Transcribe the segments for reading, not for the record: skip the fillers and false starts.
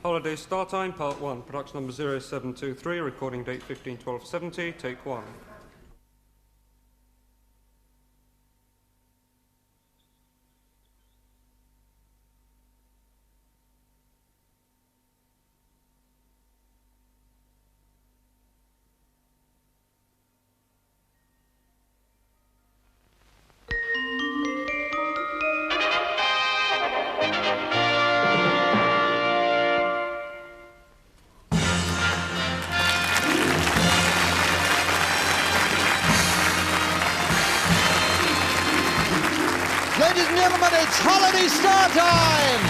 Holiday Startime, Part 1, production number 0723, recording date 15/12/70, take 1. Ladies and gentlemen, it's Holiday Startime!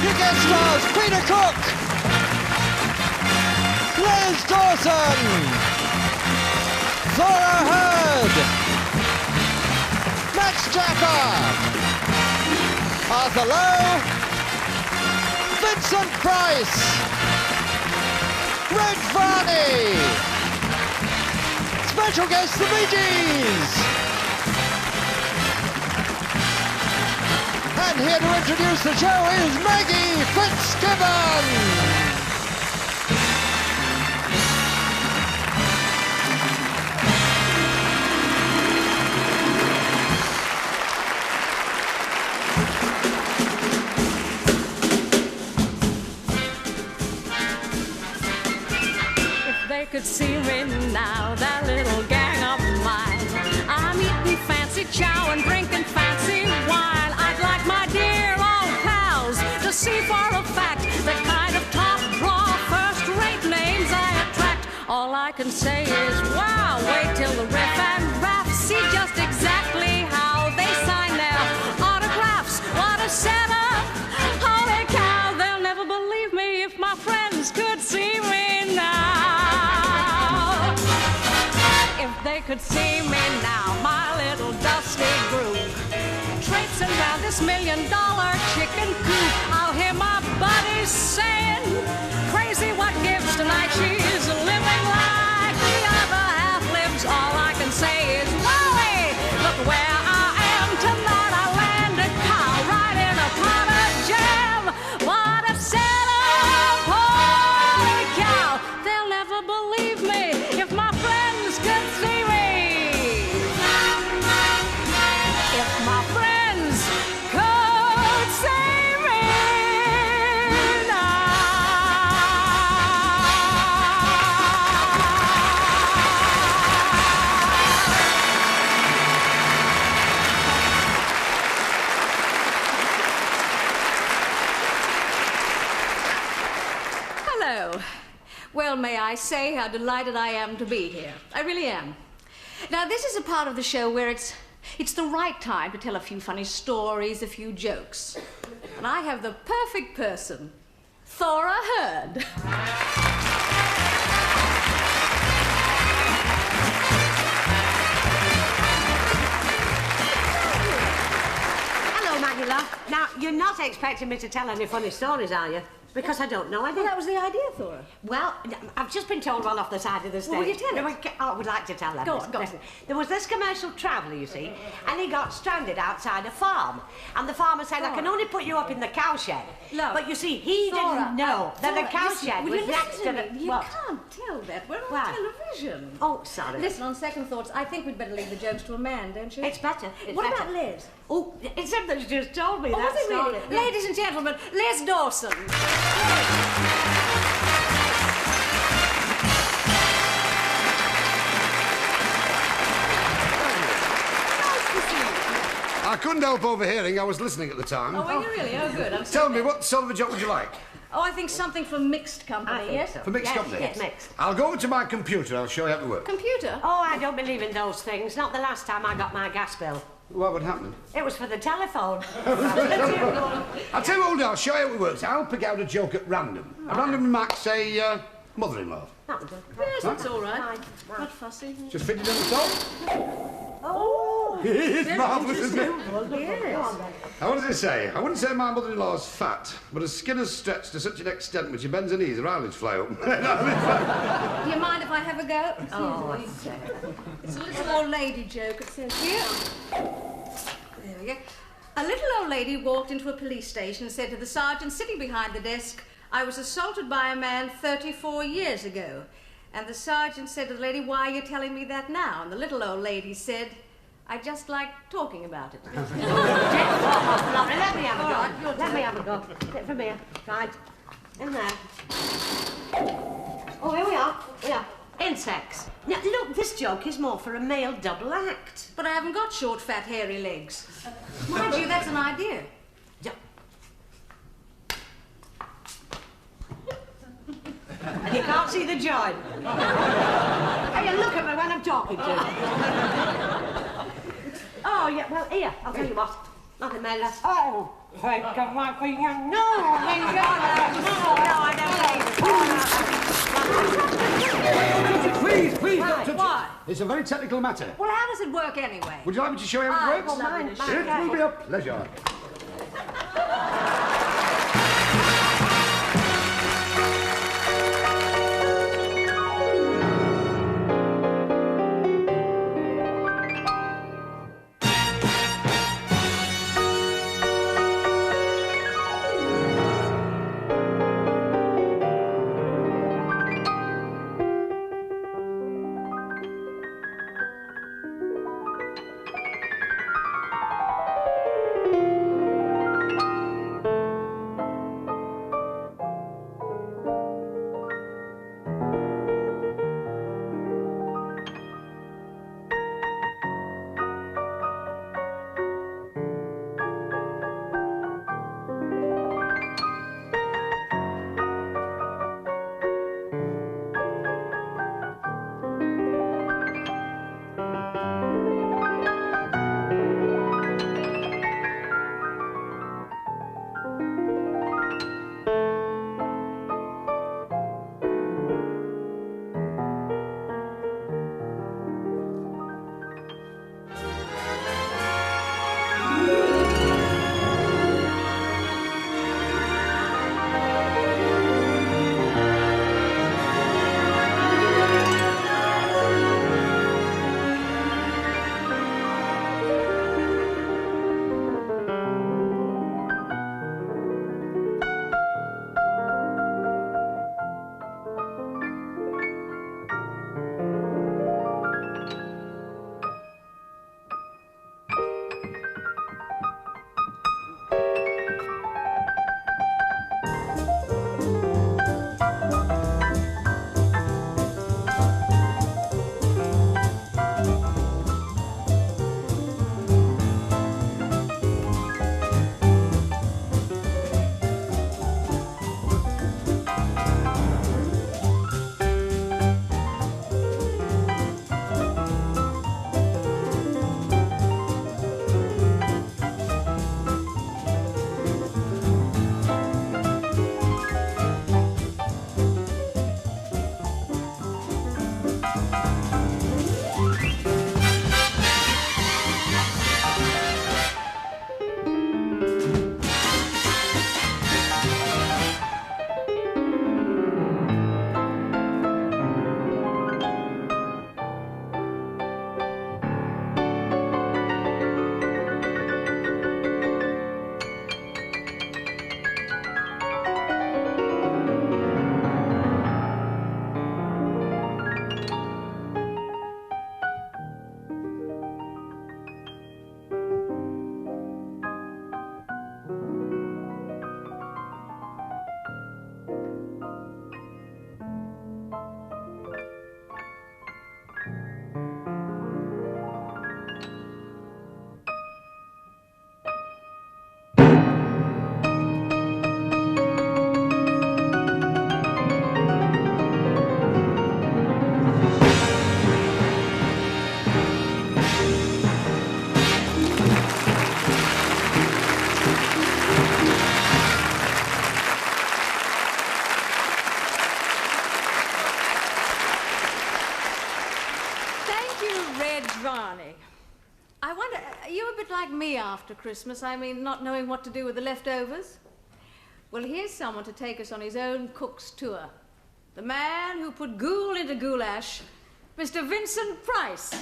Your guest stars, Peter Cook, Dawson, Thora Hurd, Jaffa, Arthur Lowe, Vincent Price, Varney. Special guest, the Bee Gees! And here to introduce the show is Maggie Fitzgibbon! If they could see me now, that little gang of mine, I'm eating fancy chow and drinking fancy wine. I'd like my dear old pals to see for a fact the kind of top draw first-rate names I attract. All I can say is, wow, wait till the riff and rap see just exactly how they sign their autographs. What a setup! Holy cow, they'll never believe me if my friends could see me now. If they could see me now, my little dusty groove, traipsing around this $1 million chicken coop, I'll hear my buddies saying, crazy what gives tonight, she's living like the other half lives. All I can say is, Lowe, look where I am tonight. I landed cow right in a pot of jam. What a setup, holy cow. They'll never believe me if my friends could see me. If my friends could see me now. Hello. Well, may I say how delighted I am to be here. I really am. Now, this is a part of the show where it's the right time to tell a few funny stories, a few jokes. And I have the perfect person, Thora Hurd. Hello, Maggie, love. Now, you're not expecting me to tell any funny stories, are you? Because I don't know any. Well, that was the idea, Thora. Well, I've just been told one off the side of the stage. Well, will you tell it? I would like to tell them. Go on, go on. Listen, there was this commercial traveller, you see, and he got stranded outside a farm. And the farmer said, I can only put you up in the cowshed. Look, but you see, he Thora, didn't know that the Thora, listen, cowshed will was you next listen to to the... me? You What? can't tell that. We're on Why? television. Oh, sorry. Listen, on second thoughts, I think we'd better leave the jokes to a man, don't you? It's better. It's What better. about Liz? Oh, it's him that's just told me Oh, that was it really? story. Ladies and gentlemen, Liz Dawson. I couldn't help overhearing. I was listening at the time. Oh, were you really? Oh, good. I'm Tell sorry. me, what sort of a job would you like? Oh, I think something from mixed company, I think yes? so. For mixed Yes, company? yes, mixed. I'll go over to my computer. I'll show you how to work. Computer? Oh, I don't believe in those things. Not the last time I got my gas bill. What would happen? It was for the telephone. I'll tell you what we'll do. I'll show you how it works. I'll pick out a joke at random. A random remark, say, mother-in-law. That'll do. Yes, that's all right. Fine. Not fussy. Just fit it in the top. Oh! It's marvellous, isn't it? Yes. Now, what does it say? I wouldn't say my mother-in-law's fat, but her skin is stretched to such an extent when she bends her knees, her eyelids fly up. Do you mind if I have a go? Oh, It's a little old lady joke. It says here. There we go. A little old lady walked into a police station and said to the sergeant sitting behind the desk, "I was assaulted by a man 34 years ago." And the sergeant said to the lady, "Why are you telling me that now?" And the little old lady said, "I just like talking about it." Let me have a go. Let me have a go. Sit from here. Right. In there. Oh, here we are. Yeah. Insects. Now, look, this joke is more for a male double act. But I haven't got short, fat, hairy legs. Mind you, that's an idea. Yeah. And you can't see the joint. Hey, you look at me when I'm talking to you. Oh, yeah, well, here, I'll tell you what. Nothing, Mela. Oh, thank God, my queen. No, I don't Please, don't Why? touch it. Why? It's a very technical matter. Well, how does it work anyway? Would you like me to show you how it works? Mine. It will be a pleasure. Varney. I wonder, are you a bit like me after Christmas? I mean, not knowing what to do with the leftovers? Well, here's someone to take us on his own cook's tour. The man who put ghoul into goulash, Mr. Vincent Price.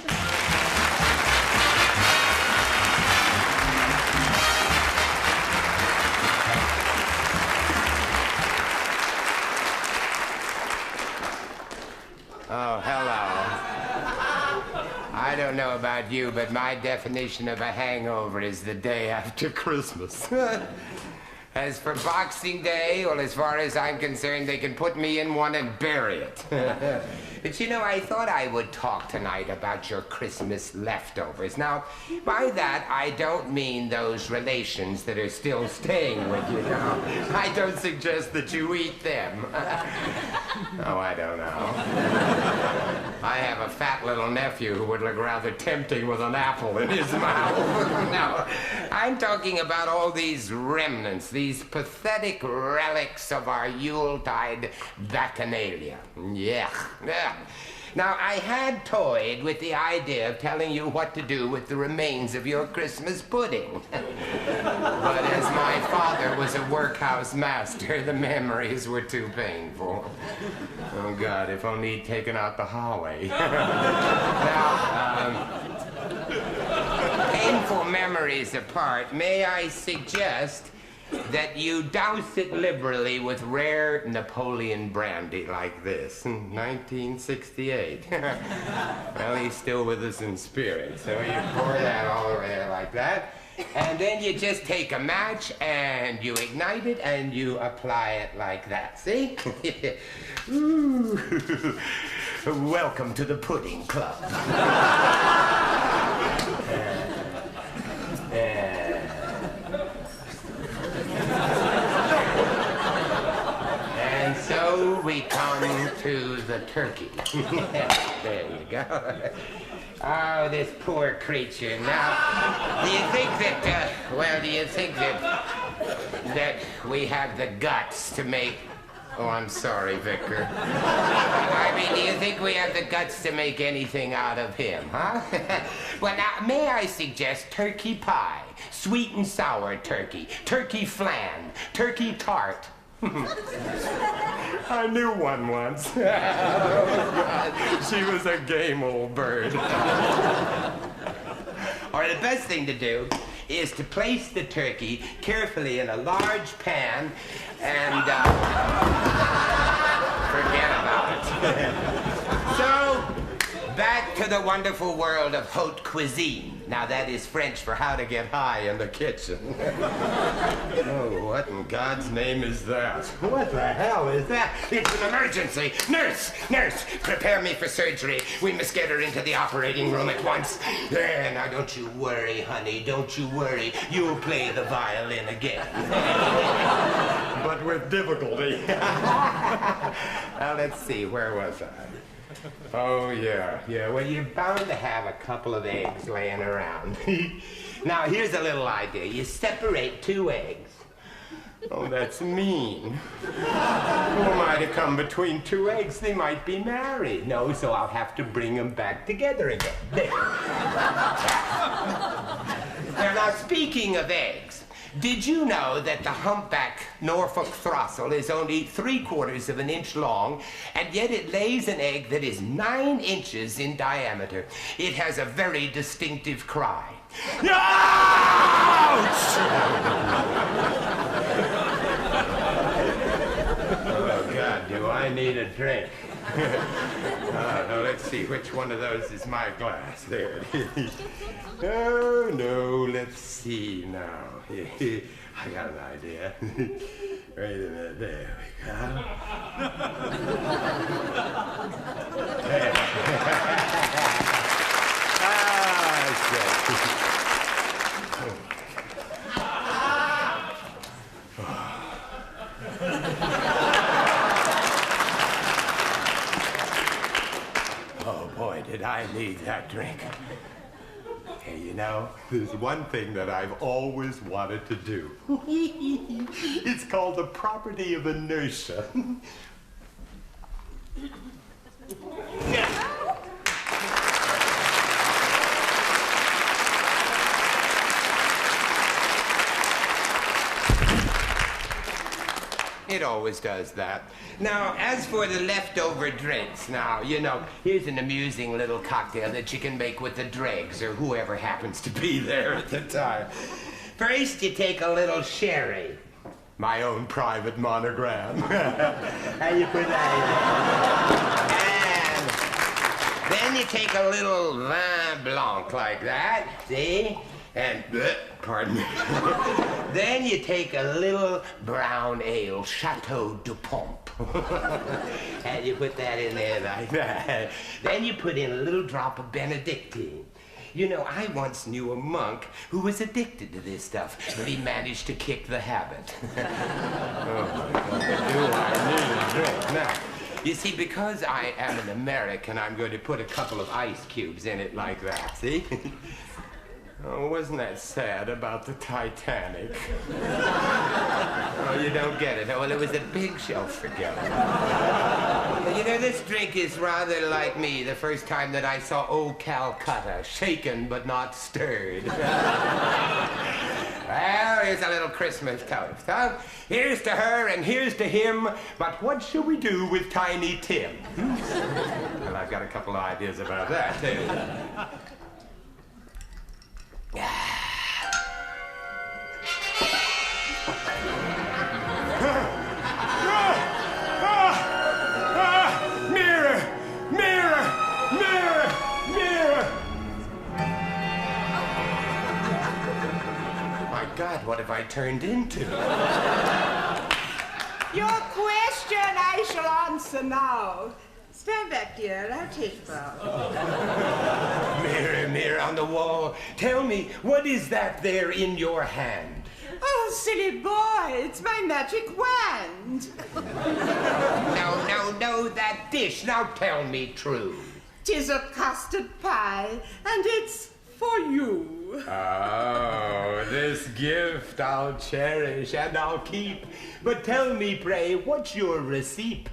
Oh, hello. I don't know about you, but my definition of a hangover is the day after Christmas. As for Boxing Day, well, as far as I'm concerned, they can put me in one and bury it. But you know, I thought I would talk tonight about your Christmas leftovers. Now, by that, I don't mean those relations that are still staying with you now. I don't suggest that you eat them. Oh, I don't know. I have a fat little nephew who would look rather tempting with an apple in his mouth. No, I'm talking about all these remnants, these pathetic relics of our Yuletide bacchanalia. Yeah. Now, I had toyed with the idea of telling you what to do with the remains of your Christmas pudding. But as my father was a workhouse master, the memories were too painful. Oh, God, if only he'd taken out the Holly. Now, painful memories apart, may I suggest that you douse it liberally with rare Napoleon brandy like this. 1968. Well, he's still with us in spirit, so you pour that all over there like that. And then you just take a match and you ignite it and you apply it like that. See? Ooh. Welcome to the Pudding Club. And so we come to the turkey. There you go. Oh, this poor creature. Now, do you think that we have the guts to make... Oh, I'm sorry, Vicar. I mean, do you think we have the guts to make anything out of him, huh? Well, now, may I suggest turkey pie, sweet and sour turkey, turkey flan, turkey tart. I knew one once. Oh, God. She was a game old bird. Or the best thing to do is to place the turkey carefully in a large pan and forget about it. So, back to the wonderful world of haute cuisine. Now, that is French for how to get high in the kitchen. Oh, what in God's name is that? What the hell is that? It's an emergency. Nurse! Nurse! Prepare me for surgery. We must get her into the operating room at once. There, now don't you worry, honey. Don't you worry. You'll play the violin again. But with difficulty. Now, let's see. Where was I? Oh, yeah. Well, you're bound to have a couple of eggs laying around. Now, here's a little idea. You separate 2 eggs. Oh, that's mean. Who am I to come between 2 eggs? They might be married. No, so I'll have to bring them back together again. There. Now, speaking of eggs, did you know that the humpback Norfolk throstle is only 3/4 of an inch long, and yet it lays an egg that is 9 inches in diameter? It has a very distinctive cry. Ouch! Oh, God, do I need a drink? Now, let's see, which one of those is my glass? There it is. Oh, no, let's see now. I got an idea. Wait a minute, there we go. Oh, boy, did I need that drink. Hey, you know, there's one thing that I've always wanted to do. It's called the property of inertia. It always does that. Now, as for the leftover drinks, now, you know, here's an amusing little cocktail that you can make with the dregs or whoever happens to be there at the time. First, you take a little sherry. My own private monogram. How you put that Then you take a little vin blanc like that, see? And, pardon me. Then you take a little brown ale, Chateau du Pomp. And you put that in there like that. Then you put in a little drop of Benedictine. You know, I once knew a monk who was addicted to this stuff, but he managed to kick the habit. Oh, my God. Do I need a drink now? You see, because I am an American, I'm going to put a couple of ice cubes in it like that, see? Oh, wasn't that sad about the Titanic? Oh, you don't get it. Oh, well, it was a big show, forget it. You know, this drink is rather like me the first time that I saw old Calcutta, shaken but not stirred. Well, here's a little Christmas toast, huh? Here's to her and here's to him, but what shall we do with Tiny Tim? Well, I've got a couple of ideas about that, too. Mirror, mirror, mirror, mirror. My God, what have I turned into? Your question I shall answer now. Stand back, dear. I'll take it out. Mirror, mirror on the wall, tell me, what is that there in your hand? Oh, silly boy, it's my magic wand. No, that dish. Now tell me true. 'Tis a custard pie, and it's for you. Oh, this gift I'll cherish and I'll keep. But tell me, pray, what's your receipt?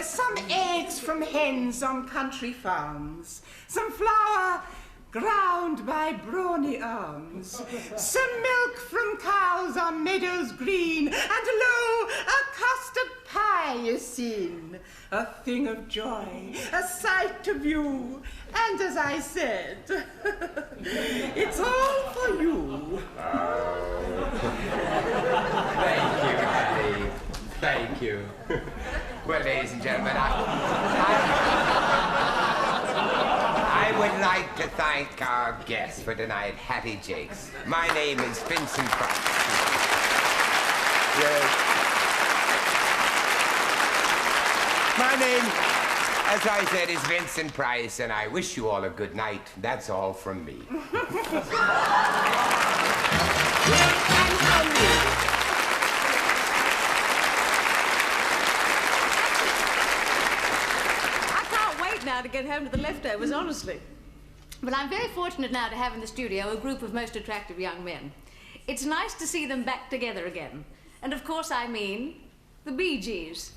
Some eggs from hens on country farms, some flour ground by brawny arms, some milk from cows on meadows green, and lo, a custard pie is seen, a thing of joy, a sight to view, and as I said, it's all for you. Thank you, Hattie. Thank you. Well, ladies and gentlemen, I would like to thank our guest for tonight, Hattie Jacques. My name is Vincent Price. My name, as I said, is Vincent Price, and I wish you all a good night. That's all from me. Now to get home to the leftovers, honestly. But I'm very fortunate now to have in the studio a group of most attractive young men. It's nice to see them back together again. And of course I mean the Bee Gees.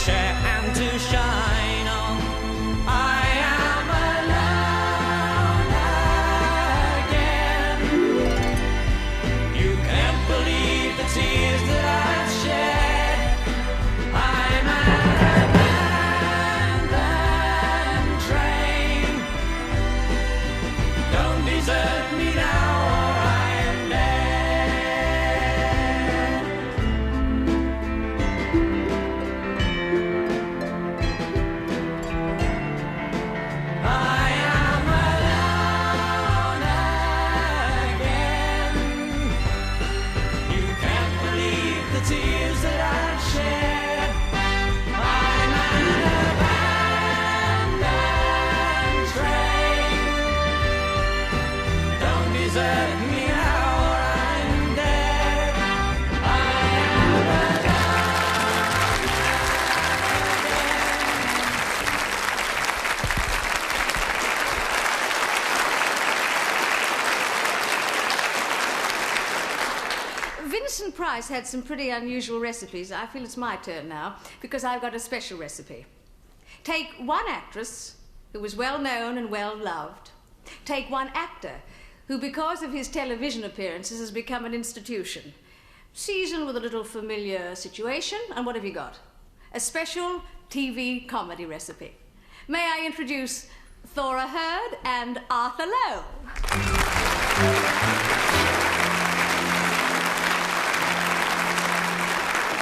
share and to shine on. I am alone again. You can't believe the tears that I've shed. I'm an abandoned train. Don't desert me now or I am dead. I am alone again. You can't believe the tears that I've shed. I'm an abandoned train. Don't desert me now or I'm dead. I am alone again. Vincent Price had some pretty unusual recipes. I feel it's my turn now, because I've got a special recipe. Take one actress who was well known and well loved. Take one actor who, because of his television appearances, has become an institution. Season with a little familiar situation, and what have you got? A special TV comedy recipe. May I introduce Thora Hurd and Arthur Lowe.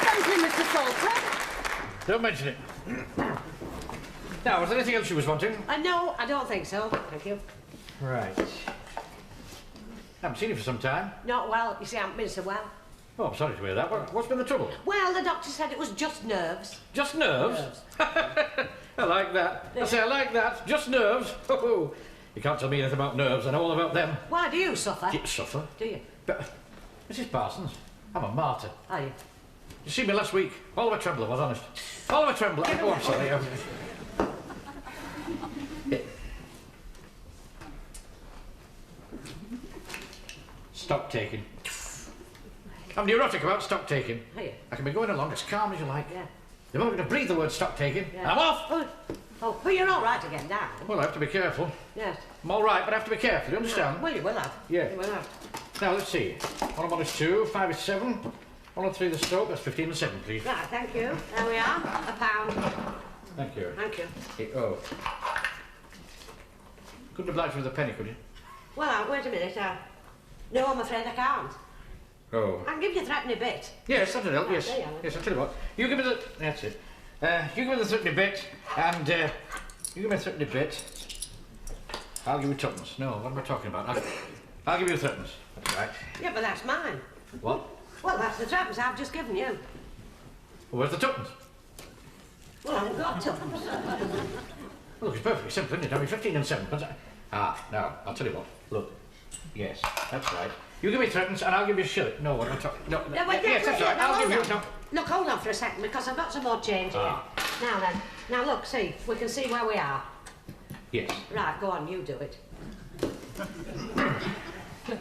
Thank you, Mr. Salter. Don't mention it. Now, was there anything else you was wanting? No, I don't think so. Thank you. Right. Haven't seen you for some time. Not well. You see, I haven't been so well. Oh, I'm sorry to hear that. What's been the trouble? Well, the doctor said it was just nerves. Just nerves? I like that. I say I like that. Just nerves. Oh, you can't tell me anything about nerves. I know all about them. Why do you suffer? You suffer? Do you? But, Mrs. Parsons, I'm a martyr. Are you? You see me last week? All of a tremble, I was honest. All of a tremble. Oh, I'm sorry. Stock taking. I'm neurotic about stock taking. Are you? I can be going along as calm as you like. Yeah. The moment I breathe the word stock taking, Yeah. I'm off. Oh, but you're all right to get down. Well, I have to be careful. Yes. I'm all right, but I have to be careful. You understand? Well, you will have. Yeah. You will have. Now, let's see. 1 and 1 is 2, 5 is 7, 1 and 3 the stroke, that's 15 and 7, please. Right, thank you. There we are. £1. Thank you. Thank you. Oh. Couldn't oblige me with a penny, could you? Well, wait a minute. No, I'm afraid I can't. Oh. I can give you a threepenny bit. Yes, that'll help, yes. There you are. Yes, I'll tell you what. You give me the... That's it. You give me the threepenny bit, and you give me a threepenny bit. I'll give you tuppence. No, what am I talking about? I'll give you threepence. That's right. Yeah, but that's mine. What? Well, that's the threepence I've just given you. Well, where's the tuppence? Well, I haven't got tuppence. Look, it's perfectly simple, isn't it? I mean, 15 and 7 pence. Now, I'll tell you what. Look. Yes, that's right. You give me threepence and I'll give you a shilling. No, what am I talking... No, yes, that's right. I'll give you... No. Look, hold on for a second, because I've got some more change here. Now then. Now, look, see. We can see where we are. Yes. Right, go on, you do it.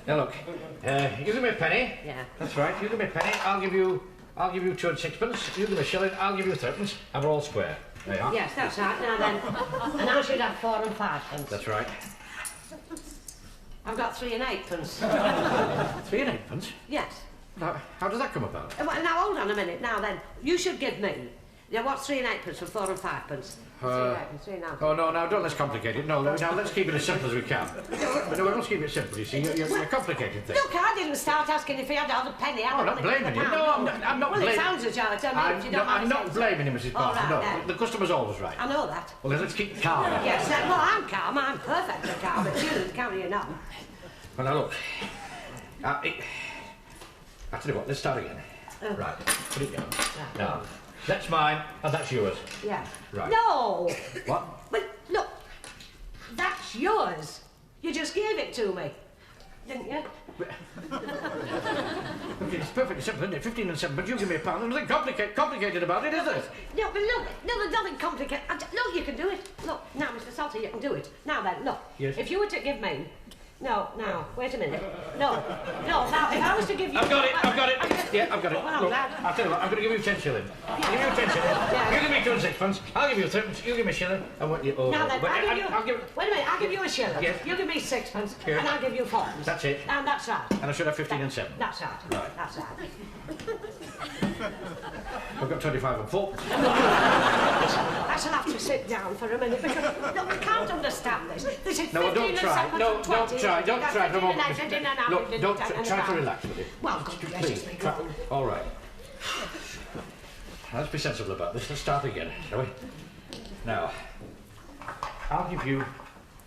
Now, look. You give me a penny. Yeah. That's right. You give me a penny. I'll give you 2 and 6pence. You give me a shilling. I'll give you threepence. And we're all square. There you are. Yes, that's right. Now then. And I should have 4 and 5 pence. That's right. I've got 3 and 8 pence. 3 and 8 pence? Yes. Now, how does that come about? Well, now, hold on a minute. Now then. You should give me... Yeah, what's 3 and 8 pence for 4 and 5 pence? 3 and 8 pence, 3 and 9 pence. Oh, no, don't let's complicate it. No, now let's keep it as simple as we can. No, let's keep it simple, you see. You're complicating things. Look, I didn't start asking if he had a penny. I'm not blaming you. No, I'm not well, blaming it sounds as though I don't know if you don't mind I'm not saying blaming you, Mrs. Parker. All right, No, the customer's always right. I know that. Well, then let's keep calm. Yes, well, I'm calm. I'm perfectly calm. But you can't you not? Well, now, look. I'll tell you what, let's start again. Oh. Right, put it down. Right. Now, that's mine, and that's yours. Yeah. Right. No! What? But, look, that's yours. You just gave it to me, didn't you? Look, it's perfectly simple, isn't it? 15 and 7, but you give me a pound. There's nothing complicated about it, is there? No, but look, no, there's nothing complicated. Look, you can do it. Look, now, Mr. Salter, you can do it. Now then, look. Yes. If you were to give me No, now, wait a minute. No, now, if I was to give you... I've got it. Yeah, I've got it. Well, Look, Dad. I'll tell you what, I'm going to give you 10 shillings. I'll give you 10 shillings. Yeah. You give me 2 and 6 I'll give you 3, you give me a shilling. I want you... Oh, Now then, but I'll give you... Wait a minute, I'll give you a shilling. Yes. You give me 6 pence, Here. and I'll give you 4 pence. That's it. And that's right. And I should have 15 and 7. That's right. Right. That's right. I've got 25 and 4. I shall have to sit down for a minute because look, we can't understand this. This is 15 No, don't and try. 7 No, and 20. don't try for a moment. 15 and 9, Look, 15 don't and try to 9. relax with it. Well, God gracious me, Try. go on. All right. Let's be sensible about this. Let's start again, shall we? Now, I'll give you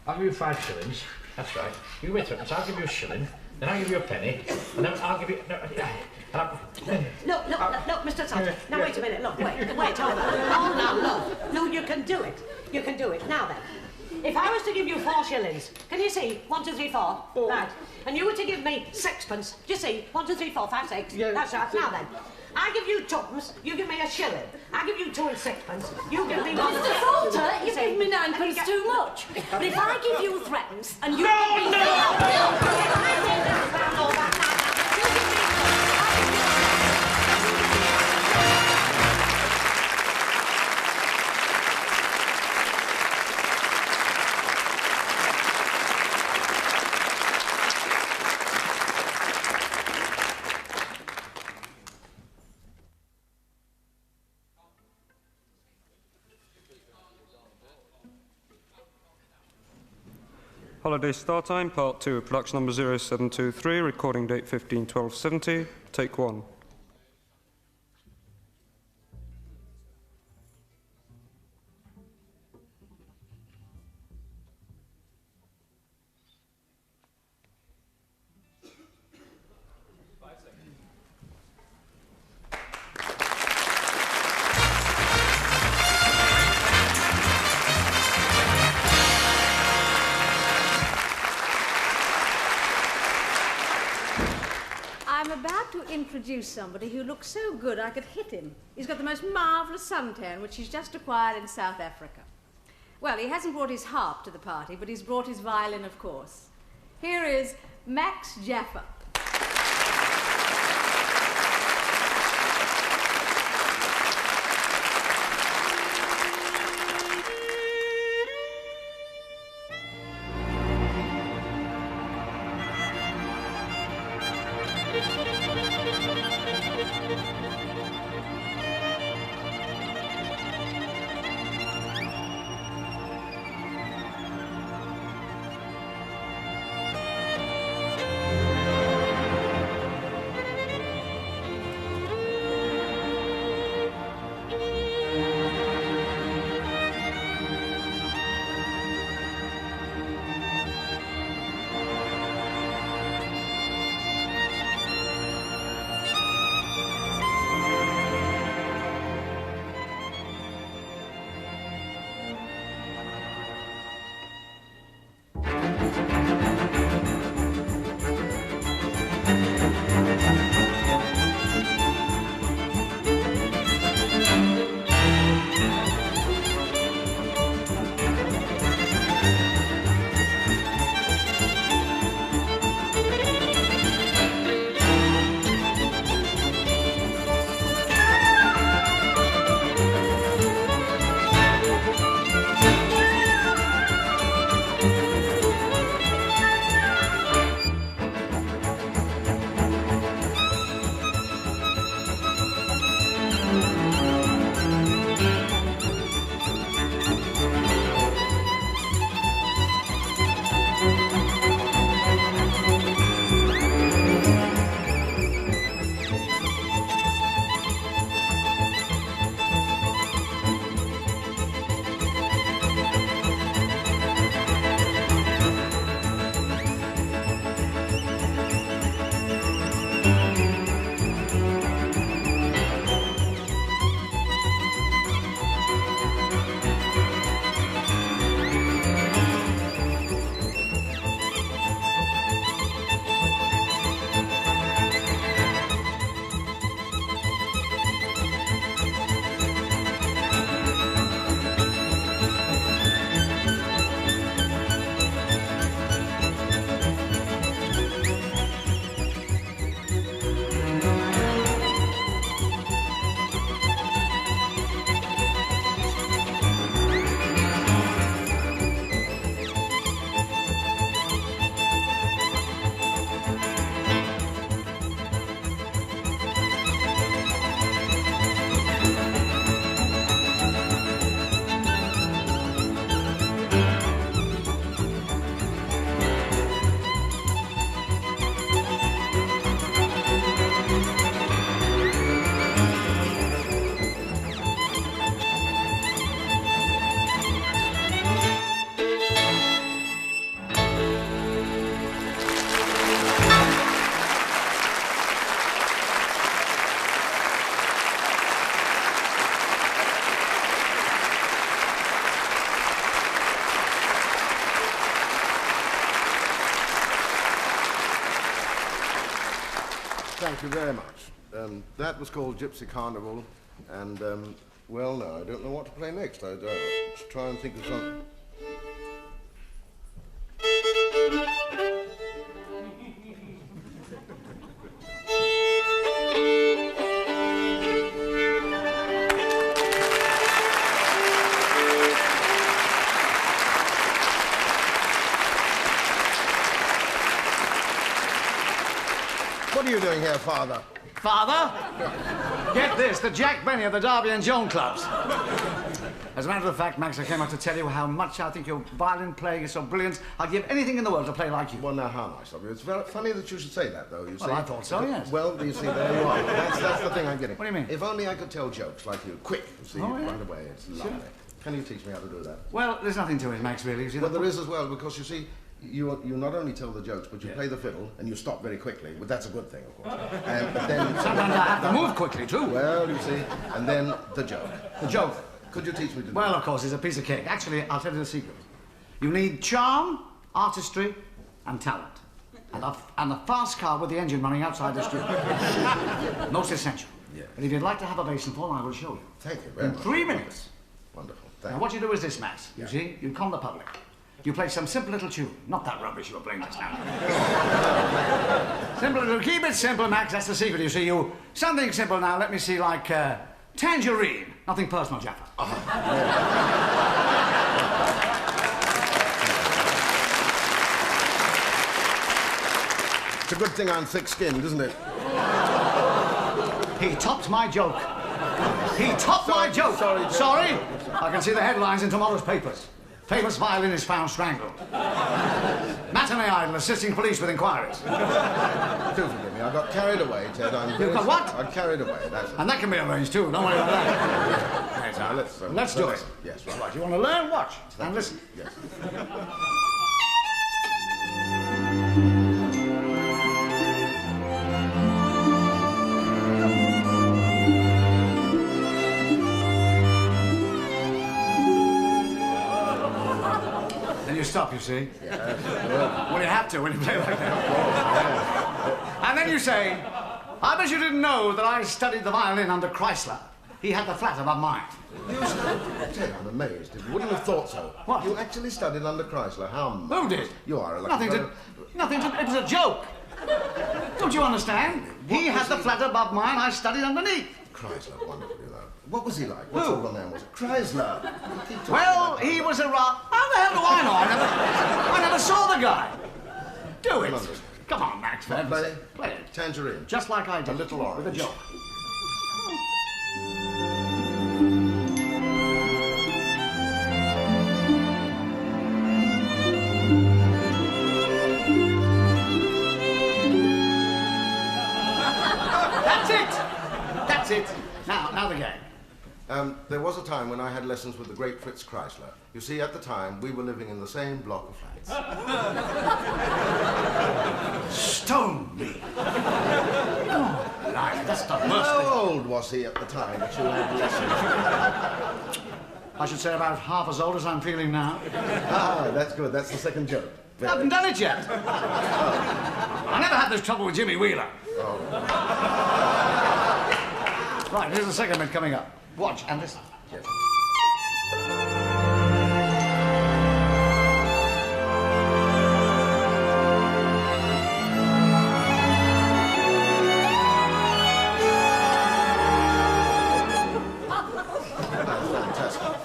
5 shillings. That's right. You give me 3 pence. I'll give you a shilling. Then I'll give you a penny. And then I'll give you... Look, Mr. Sergeant. Now, wait a minute. Look, wait. Hold on. Look, you can do it. You can do it. Now then. If I was to give you 4 shillings, can you see? 1, 2, 3, 4. Right. And you were to give me 6 pence. Do you see? 1, 2, 3, 4, 5, 6. Yeah. That's right. Now then. I give you 2 pence, you give me a shilling. I give you 2 and 6 pence, you give me 1. Mr. Salter, you give me 9 pence too much. But if I give you threepence and you Holiday Startime, Part 2, production number 0723, recording date 15/12/70, take 1. I'm about to introduce somebody who looks so good I could hit him. He's got the most marvellous suntan, which he's just acquired in South Africa. Well, he hasn't brought his harp to the party, but he's brought his violin, of course. Here is Max Jaffa. Thank you very much. That was called Gypsy Carnival, and, well, no, I don't know what to play next. I'll try and think of something. What are you doing here, Father? Father? Get this, the Jack Benny of the Derby and Joan clubs. As a matter of fact, Max, I came out to tell you how much I think your violin playing is so brilliant. I'd give anything in the world to play like you. Well, now, how nice of you. It's very funny that you should say that, though, you see. Well, I thought so, yes. Well, you see, there you are. That's the thing I'm getting. What do you mean? If only I could tell jokes like you, quick, you see, Oh, yeah. right away. It's lovely. Can you teach me how to do that? Well, there's nothing to it, Max, really. Well, there is as well, because you see, you not only tell the jokes, but you play the fiddle and you stop very quickly. Well, that's a good thing, of course. But then sometimes I have to move quickly too. Well, you see, and then the joke. The joke. Could you teach me to do Well, that? of course, it's a piece of cake. Actually, I'll tell you the secret. You need charm, artistry, and talent, and a fast car with the engine running outside the street. Most essential. Yeah. And if you'd like to have a basin full, I will show you. Thank you very much. In 3 minutes. Wonderful. Now, what you do is this, Max. You see, you con the public. You play some simple little tune. Not that rubbish you were playing just now. Simple little... Keep it simple, Max. That's the secret, you see. Something simple now. Let me see, like, Tangerine. Nothing personal, Jaffa. It's a good thing I'm thick-skinned, isn't it? He topped my joke. He topped my joke. Sorry? I can see the headlines in tomorrow's papers. Famous violinist found strangled. Matinee idol assisting police with inquiries. Do forgive me. I got carried away, Ted. You got what? I carried away. That's it. And that can be arranged too. Don't worry about that. Right, Now, let's do it. Yes, Right, right. you want to learn? Watch. And listen. Yes. Then you stop, you see. Yes. Well, you have to when you play like that. And then you say, I bet you didn't know that I studied the violin under Chrysler. He had the flat above mine. Ted, I'm amazed. You wouldn't have thought so. What? You actually studied under Chrysler. How Who did? You are a lucky Nothing to... It was a joke. Don't you understand? He had the flat above mine. I studied underneath. Chrysler, wonderful, you know. What was he like? What sort of a man was it? Chrysler. Well, he was a How the hell do I know? I never saw the guy. Do it. Come on, Max. Play it. Play it. Tangerine. Just like I did. A little orange. With a joke. That's it. Now the game. There was a time when I had lessons with the great Fritz Chrysler. You see, at the time, we were living in the same block of flats. Stone me. Oh, life, that's the worst How thing. old was he at the time that you had lessons? I should say about half as old as I'm feeling now. Ah, that's good. That's the second joke. I haven't done it yet. I never had this trouble with Jimmy Wheeler. Right, here's the second bit coming up. Watch and listen. Yes.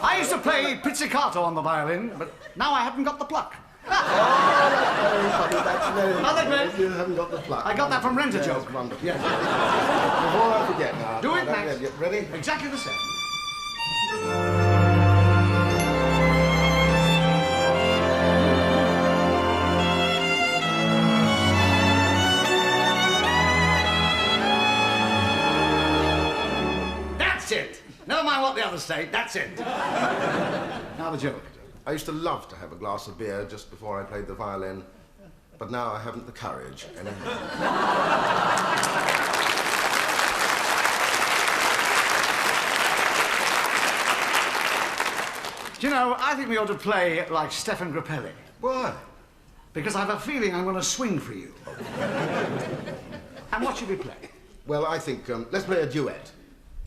I used to play pizzicato on the violin, but now I haven't got the pluck. Another great. You haven't got the pluck. I got that from Rent-A-Joke. Yes, wonderful. Yes. Before I forget now. Do it, Max. Get ready? Exactly the same. That's it. Never mind what the others say. That's it. Now the joke. I used to love to have a glass of beer just before I played the violin, but now I haven't the courage anymore. Do you know, I think we ought to play like Stefan Grappelli. Why? Because I have a feeling I'm going to swing for you. And what should we play? Well, I think, let's play a duet.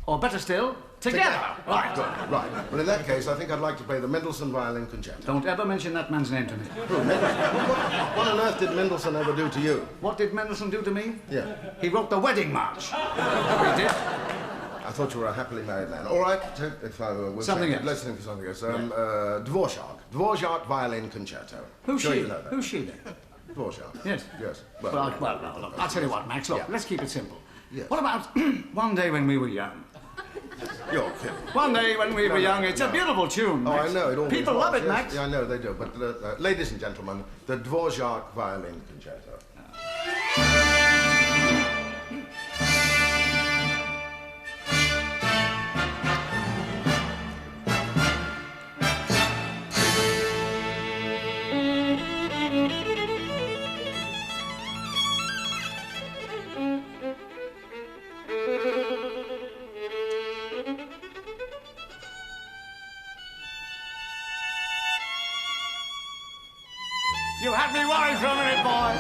Or better still, together. Right, good, right. Well, in that case, I think I'd like to play the Mendelssohn Violin Concerto. Don't ever mention that man's name to me. What on earth did Mendelssohn ever do to you? What did Mendelssohn do to me? Yeah. He wrote the wedding march. He did. I thought you were a happily married man. All right, if I will something else. Let's think of something else. Dvorak Violin Concerto. Who's sure she? You know that. Who's she then? Dvorak. Yes. Yes. Well, look, I'll tell you what, Max. Look, Yeah. let's keep it simple. Yes. What about one day when we were young? You're kidding. One day when we were young. It's a beautiful tune, Oh, Max. I know. It always People was, love it, yes. Max. Yeah, I know they do. But ladies and gentlemen, the Dvorak Violin Concerto. You had me worried for a minute, boy.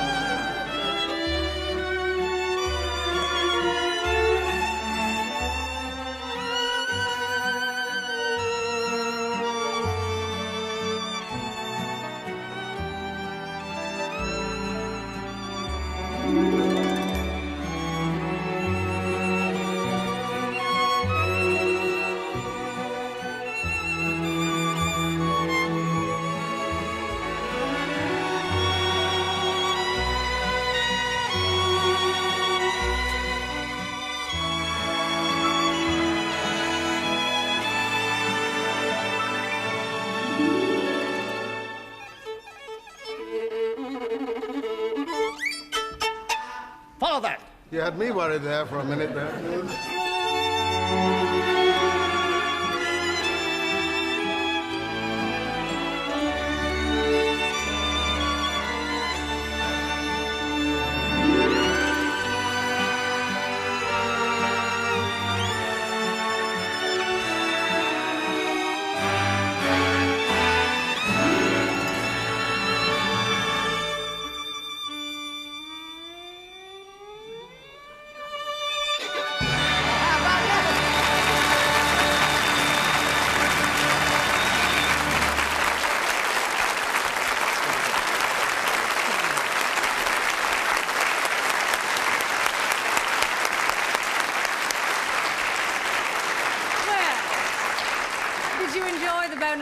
Follow that. You had me worried there for a minute there.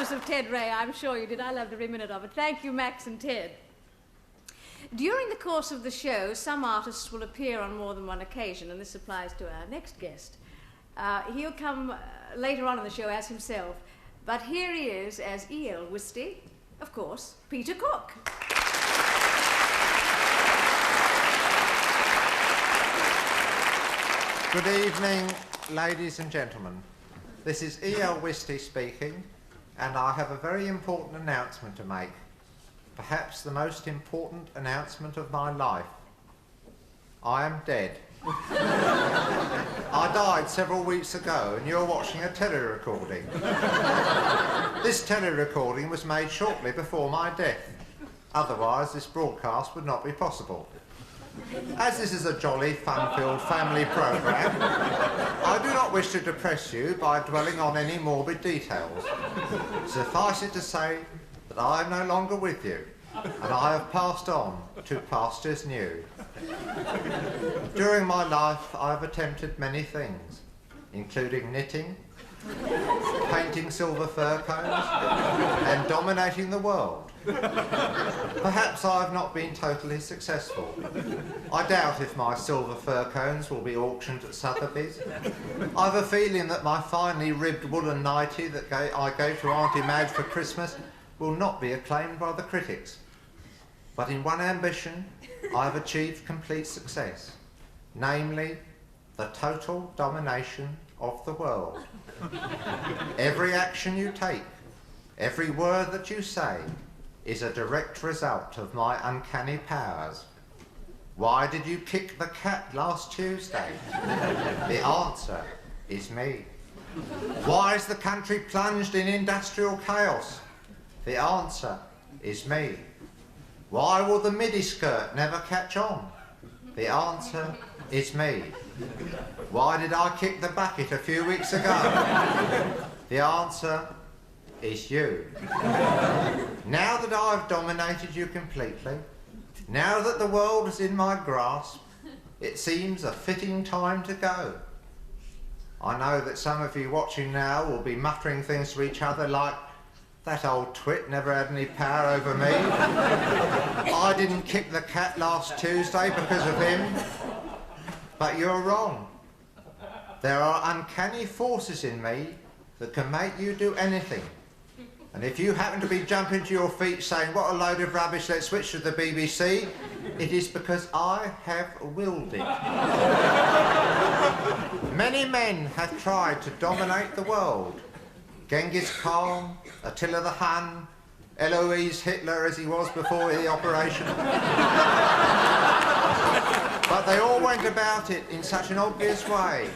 Of Ted Ray, I'm sure you did. I loved every minute of it. Thank you, Max and Ted. During the course of the show, some artists will appear on more than one occasion, and this applies to our next guest. He'll come later on in the show as himself, but here he is as E.L. Wisty, of course, Peter Cook. Good evening, ladies and gentlemen. This is E.L. Wisty speaking, and I have a very important announcement to make. Perhaps the most important announcement of my life. I am dead. I died several weeks ago, and you're watching a tele-recording. This tele-recording was made shortly before my death. Otherwise, this broadcast would not be possible. As this is a jolly, fun-filled family programme, I do not wish to depress you by dwelling on any morbid details. Suffice it to say that I am no longer with you, and I have passed on to pastures new. During my life, I have attempted many things, including knitting, painting silver fir cones, and dominating the world. Perhaps I have not been totally successful. I doubt if my silver fir cones will be auctioned at Sotheby's. I have a feeling that my finely ribbed woolen nightie that I gave to Auntie Madge for Christmas will not be acclaimed by the critics. But in one ambition, I have achieved complete success, namely, the total domination of the world. Every action you take, every word that you say, is a direct result of my uncanny powers. Why did you kick the cat last Tuesday? The answer is me. Why is the country plunged in industrial chaos? The answer is me. Why will the midi skirt never catch on? The answer It's me. Why did I kick the bucket a few weeks ago? The answer is you. Now that I've dominated you completely, now that the world is in my grasp, it seems a fitting time to go. I know that some of you watching now will be muttering things to each other like, that old twit never had any power over me. I didn't kick the cat last Tuesday because of him. But you're wrong. There are uncanny forces in me that can make you do anything. And if you happen to be jumping to your feet saying, what a load of rubbish, let's switch to the BBC, it is because I have willed it. Many men have tried to dominate the world. Genghis Khan, Attila the Hun, Eloise Hitler as he was before the operation. But they all went about it in such an obvious way,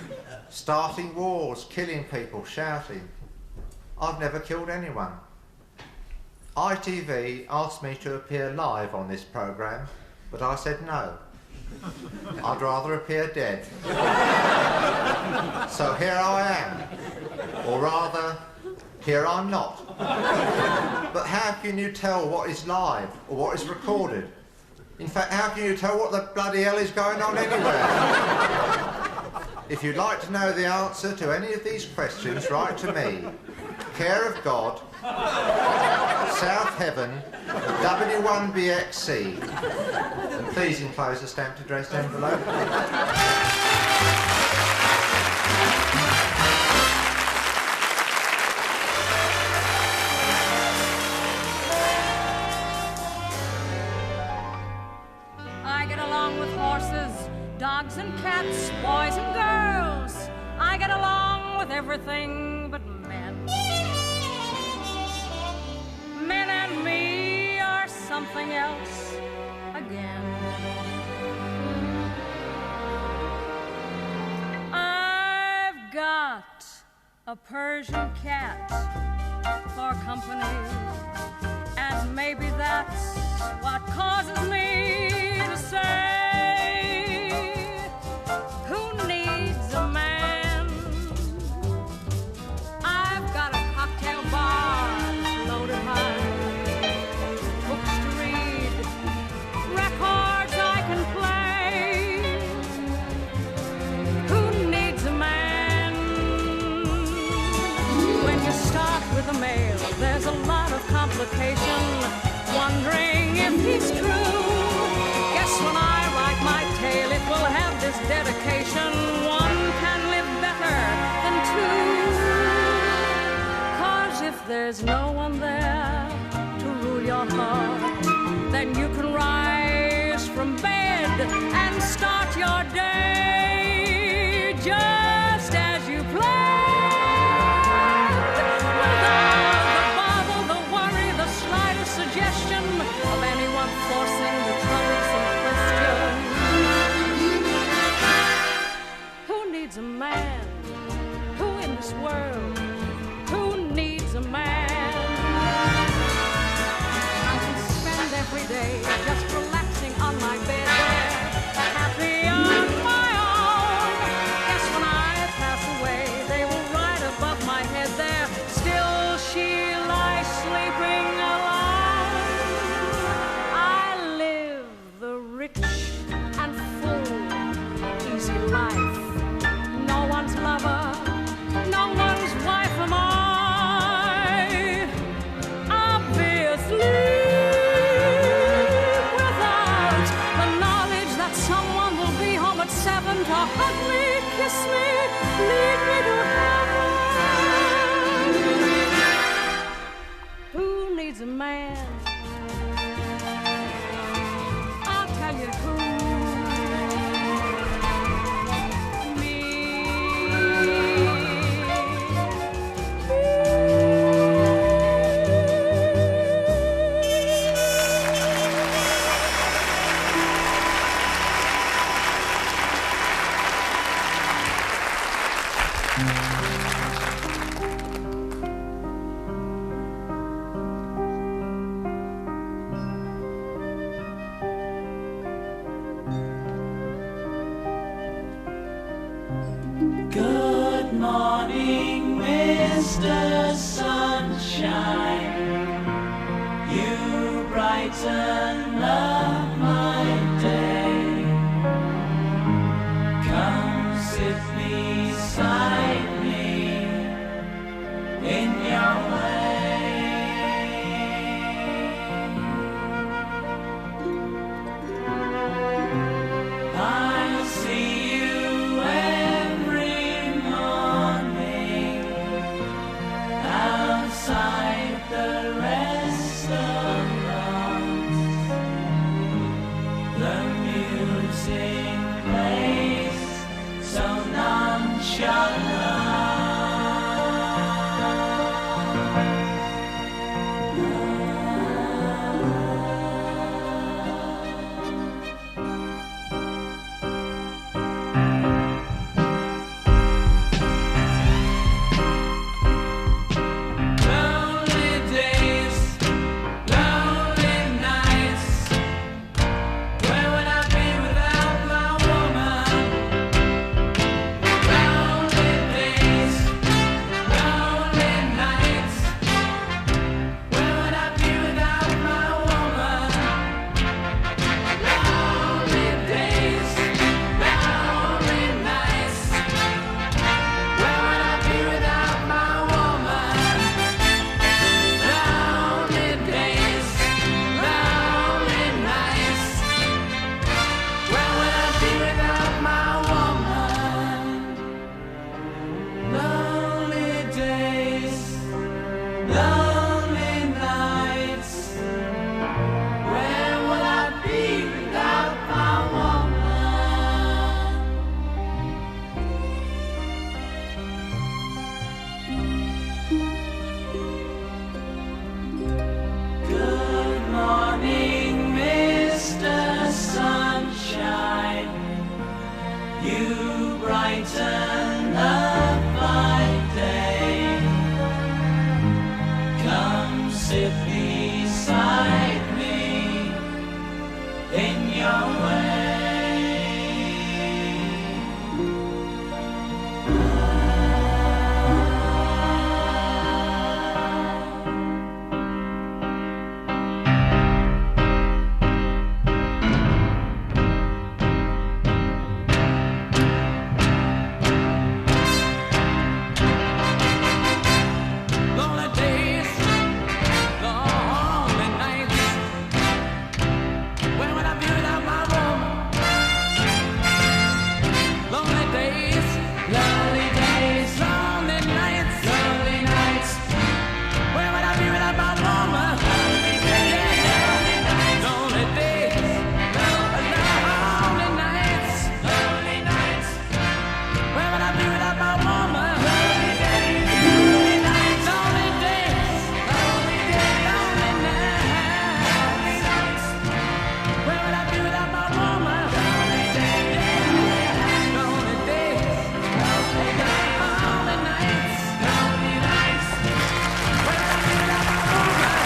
starting wars, killing people, shouting. I've never killed anyone. ITV asked me to appear live on this programme, but I said no. I'd rather appear dead. So here I am, or rather, here I'm not. But how can you tell what is live or what is recorded? In fact, how can you tell what the bloody hell is going on anywhere? If you'd like to know the answer to any of these questions, write to me. Care of God, South Heaven, W1BXC. And please enclose a stamped addressed envelope. Dogs and cats, boys and girls, I get along with everything but men. Men and me are something else again. I've got a Persian cat for company, and maybe that's what causes me to say, who needs a man? I've got a cocktail bar loaded high, books to read, records I can play. Who needs a man? When you start with a male, there's a lot of complication, wondering if he's true. Guess when I write my tale, it will have this dedication: one can live better than two. 'Cause if there's no one there to rule your heart, then you can rise from bed and start your day just as you planned, without the bother, the worry, the slightest suggestion of anyone forcing the troublesome question. Who needs a man? Who in this world? Who needs a man? I can spend every day just relaxing on my bed there, happy on my own. Guess when I pass away, they will ride above my head there. Still she lies sleeping alone. I live the rich and full, easy life. No one's lover, no one's wife am I. Obviously, without the knowledge that someone will be home at 7 to hug me, kiss me, lead me to heaven. Who needs a man? I'll tell you who. morning, Mr. Sunshine, you brighten up my day. Come sit beside me in your way. I see you every morning outside the restaurant. The music plays so nonchalant. Lonely days, lonely nights. Where would I be without my woman? Lonely days, lonely nights. Where would I be without my woman? Lonely days, lonely nights. Where would I be without my woman? Lonely days, lonely nights. Where would I be without my woman? Lonely days, lonely nights. Where would I be without my woman? Good morning, Mr. Sunshine. You brighten up my day. Come sit beside me in your way. Lonely days, lonely nights. Where would I be without my woman? Lonely days, lonely nights, lonely nights. Where would I be without my woman? Lonely days, lonely nights, lonely nights. Where would I be without my woman? Lonely days, lonely nights, lonely nights. Where would I be without my woman? Lonely days, lonely nights. Where would I be without my woman?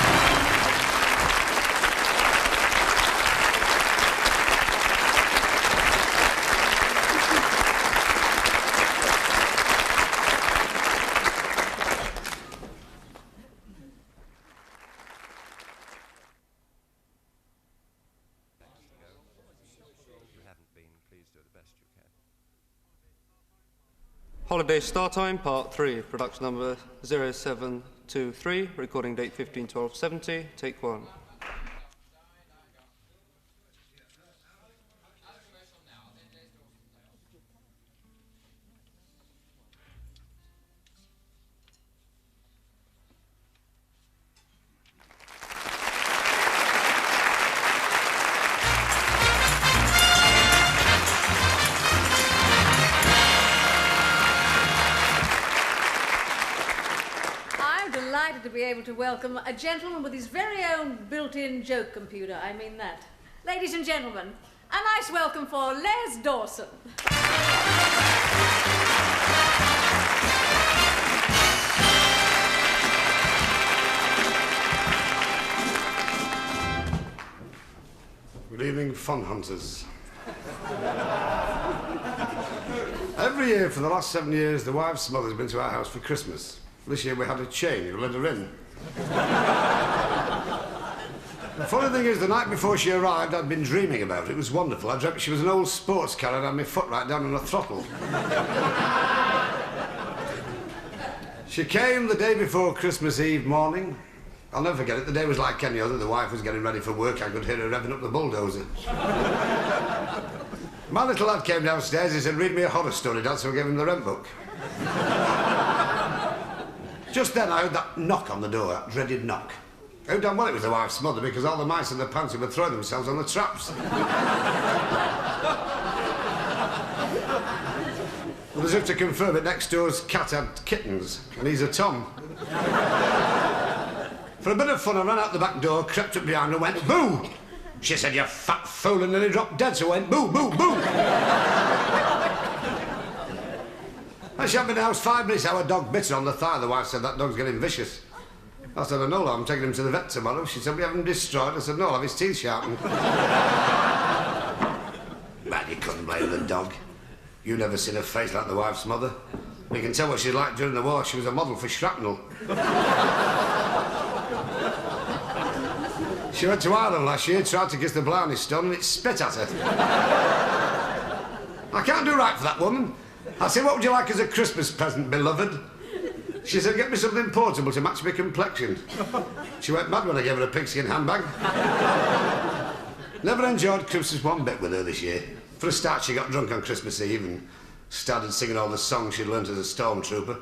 Holiday Startime, Part 3, production number 0723, recording date 15/12/70, take 1. I'm delighted to be able to welcome a gentleman with his very own built-in joke computer. I mean that. Ladies and gentlemen, a nice welcome for Les Dawson. Good evening, fun hunters. Every year for the last 7 years, the wife's mother's been to our house for Christmas. This year we had a change. We let her in. The funny thing is, the night before she arrived, I'd been dreaming about it. It was wonderful. I dreamt she was an old sports car and had my foot right down on the throttle. She came the day before Christmas Eve morning. I'll never forget it. The day was like any other. The wife was getting ready for work. I could hear her revving up the bulldozer. My little lad came downstairs. He said, "Read me a horror story, Dad," so I gave him the rent book. Just then, I heard that knock on the door, that dreaded knock. I knew damn well it was the wife's mother, because all the mice in the pantry were throwing themselves on the traps. Well, as if to confirm it, next door's cat had kittens, and he's a Tom. For a bit of fun, I ran out the back door, crept up behind her, and went, "Boo!" She said, "You fat fool," and nearly dropped dead, so I went, "Boo, boo, boo!" And she had been in the house 5 minutes, our dog bit her on the thigh. The wife said, "That dog's getting vicious." I said, "I know, I'm taking him to the vet tomorrow." She said, "We have him destroyed." I said, "No, I'll have his teeth sharpened." Man, you couldn't blame the dog. You never seen a face like the wife's mother. You can tell what she's like during the war. She was a model for shrapnel. She went to Ireland last year, tried to kiss the Blarney Stone, and it spit at her. I can't do right for that woman. I said, "What would you like as a Christmas present, beloved?" She said, "Get me something portable to match my complexion." She went mad when I gave her a pigskin handbag. Never enjoyed Christmas one bit with her this year. For a start, she got drunk on Christmas Eve and started singing all the songs she'd learnt as a stormtrooper.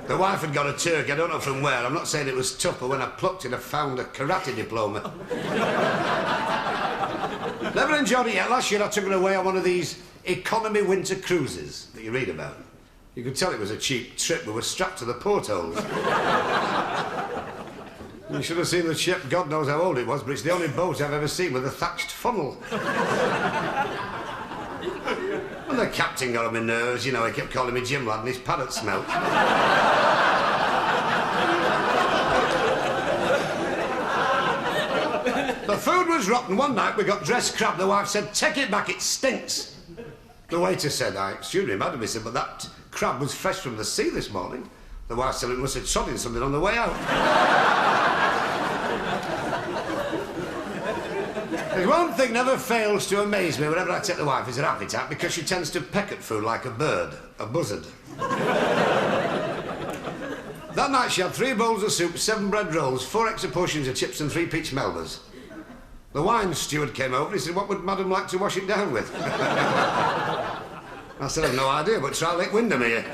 The wife had got a turkey, I don't know from where. I'm not saying it was tough, but when I plucked it, I found a karate diploma. Never enjoyed it yet. Last year, I took her away on one of these economy winter cruises that you read about. You could tell it was a cheap trip. We were strapped to the portholes. You should have seen the ship. God knows how old it was, but it's the only boat I've ever seen with a thatched funnel. And the captain got on my nerves. You know, he kept calling me Jim Lad and his parrot smelt. The food was rotten. One night we got dressed crab. The wife said, "Take it back, it stinks." The waiter said, "Excuse me, madam," he said, "but that crab was fresh from the sea this morning." The wife said, "It must have trodden something on the way out." There's one thing never fails to amaze me whenever I take the wife is her appetite, because she tends to peck at food like a bird, a buzzard. That night she had 3 bowls of soup, 7 bread rolls, 4 extra portions of chips and 3 peach melbas. The wine steward came over and he said, "What would madam like to wash it down with?" I said, "I've no idea, but try Lake Wyndham here."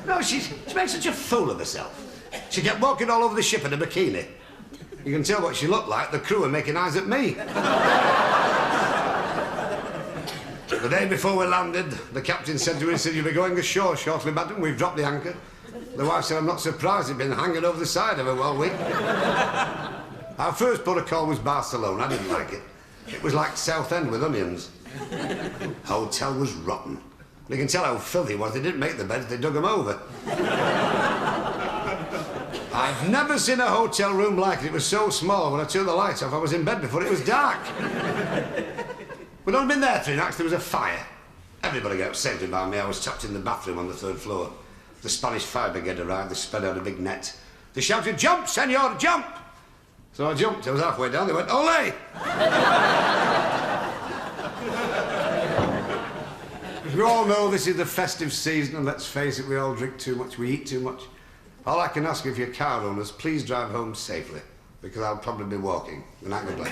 No, she makes such a fool of herself. She kept walking all over the ship in a bikini. You can tell what she looked like. The crew were making eyes at me. The day before we landed, the captain said to her, he said, "You'll be going ashore shortly, madam. We've dropped the anchor." The wife said, "I'm not surprised. It's been hanging over the side of her all week." Our first port of call was Barcelona. I didn't like it. It was like Southend with onions. Hotel was rotten. You can tell how filthy it was. They didn't make the beds, they dug them over. I've never seen a hotel room like it. It was so small. When I turned the lights off, I was in bed before it was dark. We'd only been there 3 nights. There was a fire. Everybody got saved by me. I was trapped in the bathroom on the 3rd floor. The Spanish fire brigade arrived. They spread out a big net. They shouted, "Jump, senor, jump!" So I jumped. I was halfway down. They went, "Ole!" We all know this is the festive season, and let's face it, we all drink too much, we eat too much. All I can ask of your car owners, please drive home safely, because I'll probably be walking. Good night, good luck.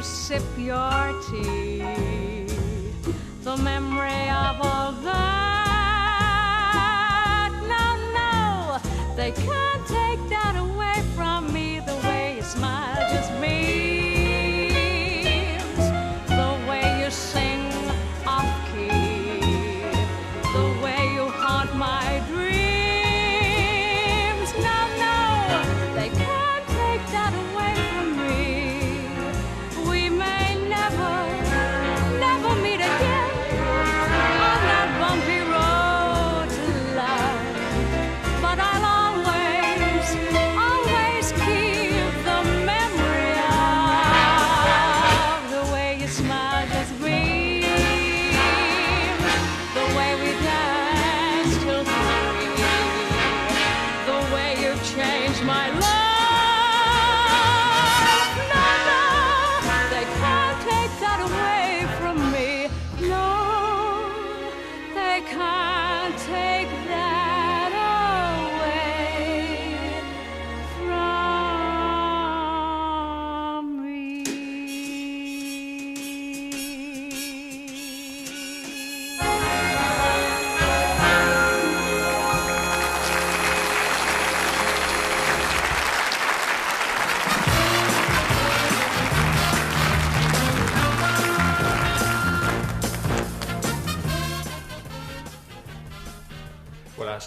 Sip your tea, the memory of all that. No, they can't take that away from me. The way you smile just means, the way you sing off key,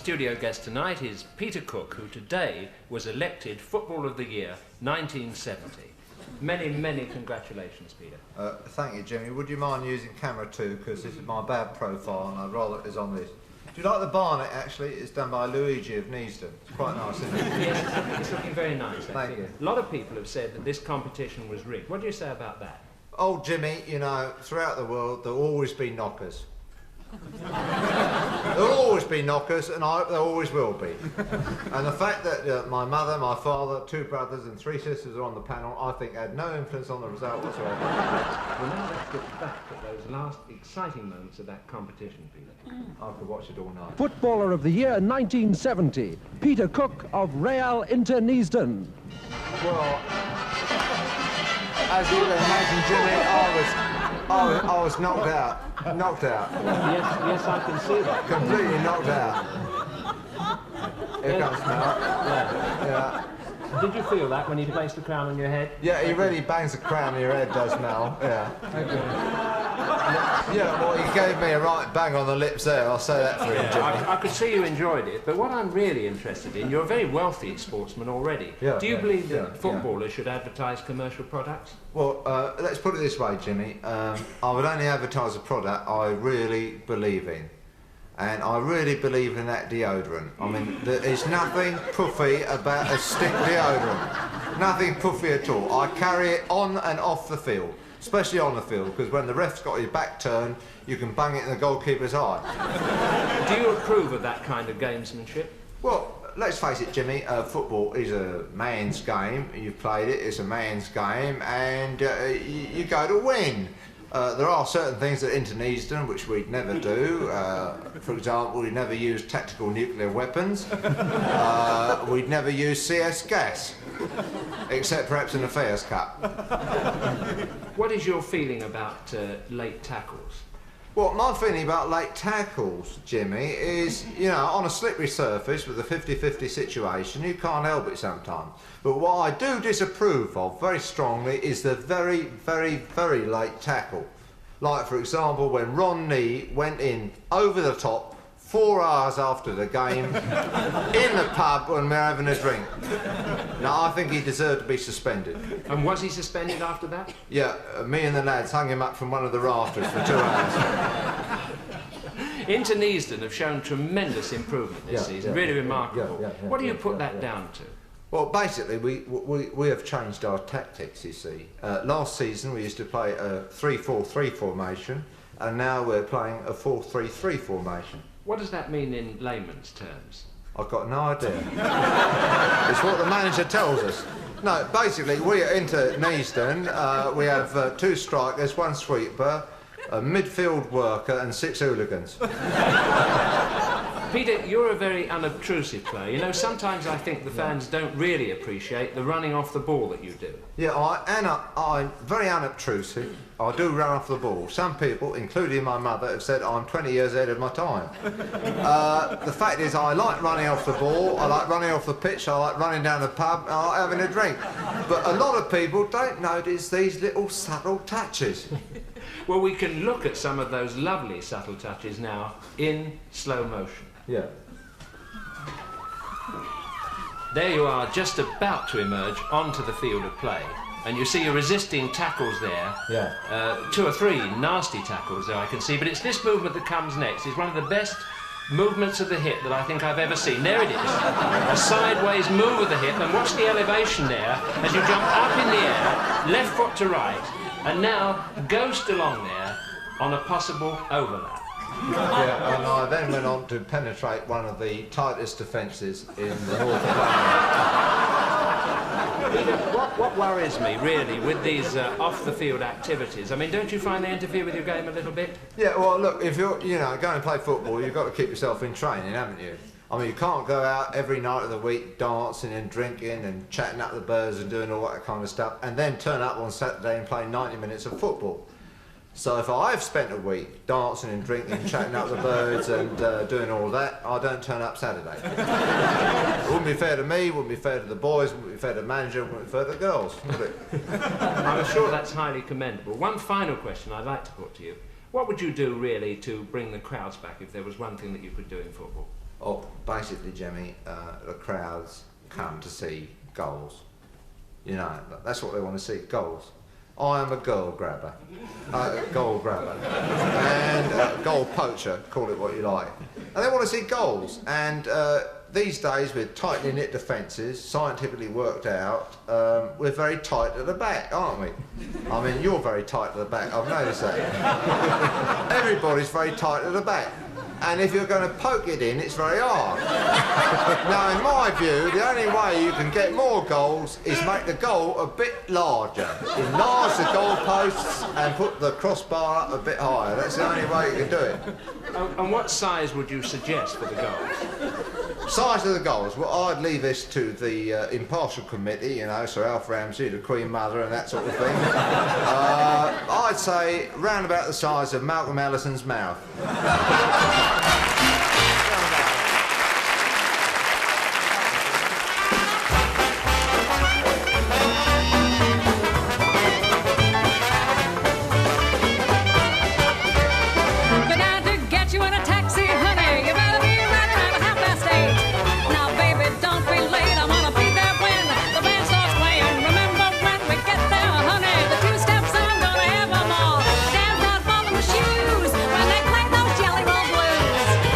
studio guest tonight is Peter Cook, who today was elected Football of the Year 1970. Many, many congratulations, Peter. Thank you, Jimmy. Would you mind using camera 2, because this is my bad profile and I'd rather it is on this. Do you like the barnet, actually? It's done by Luigi of Neasden. It's quite nice, isn't it? Yes, it's looking very nice, actually. Thank you. A lot of people have said that this competition was rigged. What do you say about that? Oh, Jimmy, you know, throughout the world, there'll always be knockers. There'll always be knockers, and there always will be. And the fact that my mother, my father, 2 brothers and 3 sisters are on the panel, I think had no influence on the result whatsoever. Well, now let's look back at those last exciting moments of that competition, Peter. I could watch it all night. Footballer of the Year 1970, Peter Cook of Real Inter Neasden. Well, as you can imagine, Jimmy, I was knocked out. Knocked out. Yes, I can see that. Completely knocked out. Here comes Mel. Yeah. Did you feel that when he placed the crown on your head? Yeah, he really bangs the crown on your head, does Mel. Yeah. Yeah, well, he gave me a right bang on the lips there, I'll say that for him, Jimmy. I could see you enjoyed it, but what I'm really interested in, you're a very wealthy sportsman already. Yeah, Do you believe that footballers should advertise commercial products? Well, let's put it this way, Jimmy. I would only advertise a product I really believe in. And I really believe in that deodorant. I mean, there is nothing puffy about a stick deodorant. Nothing puffy at all. I carry it on and off the field, especially on the field, because when the ref's got your back turned, you can bang it in the goalkeeper's eye. Do you approve of that kind of gamesmanship? Well, let's face it, Jimmy, football is a man's game. You've played it, it's a man's game, and you go to win. There are certain things at Inter Neasden which we'd never do. For example, we'd never use tactical nuclear weapons. We'd never use CS gas, except perhaps in the Fairs Cup. What is your feeling about late tackles? Well, my feeling about late tackles, Jimmy, is, you know, on a slippery surface with a 50-50 situation, you can't help it sometimes. But what I do disapprove of very strongly is the very, very, very late tackle. Like, for example, when Ron Nee went in over the top 4 hours after the game in the pub when we were having a drink. Now, I think he deserved to be suspended. And was he suspended after that? Yeah, me and the lads hung him up from one of the rafters for 2 hours. Inter Neasden have shown tremendous improvement this season, really remarkable. What do you put that down to? Well, basically, we have changed our tactics, you see. Last season, we used to play a 3-4-3 formation, and now we're playing a 4-3-3 formation. What does that mean in layman's terms? I've got no idea. It's what the manager tells us. No, basically, we at Inter Neasden, we have 2 strikers, 1 sweeper, a midfield worker and 6 hooligans. Peter, you're a very unobtrusive player. You know, sometimes I think the fans don't really appreciate the running off the ball that you do. Yeah, I'm very unobtrusive. I do run off the ball. Some people, including my mother, have said I'm 20 years ahead of my time. The fact is, I like running off the ball, I like running off the pitch, I like running down the pub, and I like having a drink. But a lot of people don't notice these little subtle touches. Well, we can look at some of those lovely subtle touches now in slow motion. Yeah. There you are, just about to emerge onto the field of play. And you see you're resisting tackles there. Yeah. 2 or 3 nasty tackles there, I can see. But it's this movement that comes next. It's one of the best movements of the hip that I think I've ever seen. There it is. A sideways move of the hip. And watch the elevation there as you jump up in the air, left foot to right, and now ghost along there on a possible overlap. Yeah, and I then went on to penetrate one of the tightest defences in the north of London. What worries me, really, with these off-the-field activities, I mean, don't you find they interfere with your game a little bit? Yeah, well, look, if you're, you know, going to play football, you've got to keep yourself in training, haven't you? I mean, you can't go out every night of the week dancing and drinking and chatting up the birds and doing all that kind of stuff, and then turn up on Saturday and play 90 minutes of football. So if I've spent a week dancing and drinking, chatting up the birds and doing all that, I don't turn up Saturday. It wouldn't be fair to me, wouldn't be fair to the boys, wouldn't be fair to the manager, wouldn't be fair to the girls, would it? I'm sure that's highly commendable. One final question I'd like to put to you. What would you do, really, to bring the crowds back if there was one thing that you could do in football? Oh, basically, Jimmy, the crowds come to see goals. You know, that's what they want to see, goals. I am a goal grabber, and goal poacher, call it what you like. And they want to see goals. And these days, with tightly knit defences, scientifically worked out, we're very tight at the back, aren't we? I mean, you're very tight at the back, I've noticed that. Everybody's very tight at the back. And if you're going to poke it in, it's very hard. Now, in my view, the only way you can get more goals is make the goal a bit larger. Enlarge the goalposts and put the crossbar up a bit higher. That's the only way you can do it. And what size would you suggest for the goals? Size of the goals? Well, I'd leave this to the impartial committee, you know, Sir Alf Ramsey, the Queen Mother and that sort of thing. I'd say round about the size of Malcolm Ellison's mouth. Dance out for them shoes when they play those jelly roll blues.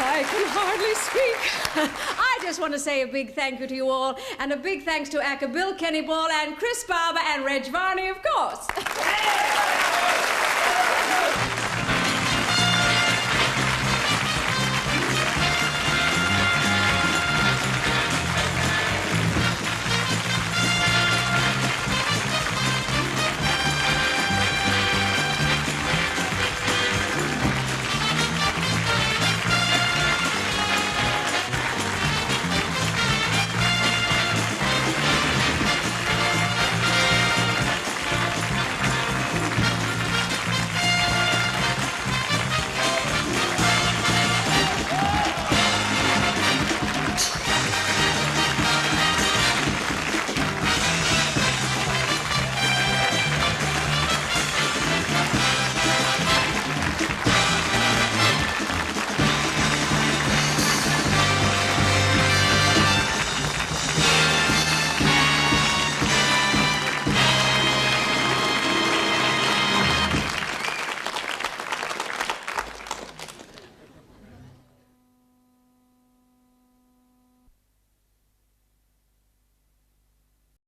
I can hardly speak. I just want to say a big thank you to you all, and a big thanks to Acker, Bilk, Kenny Ball, and Chris Barber, and Reg Varney, of course.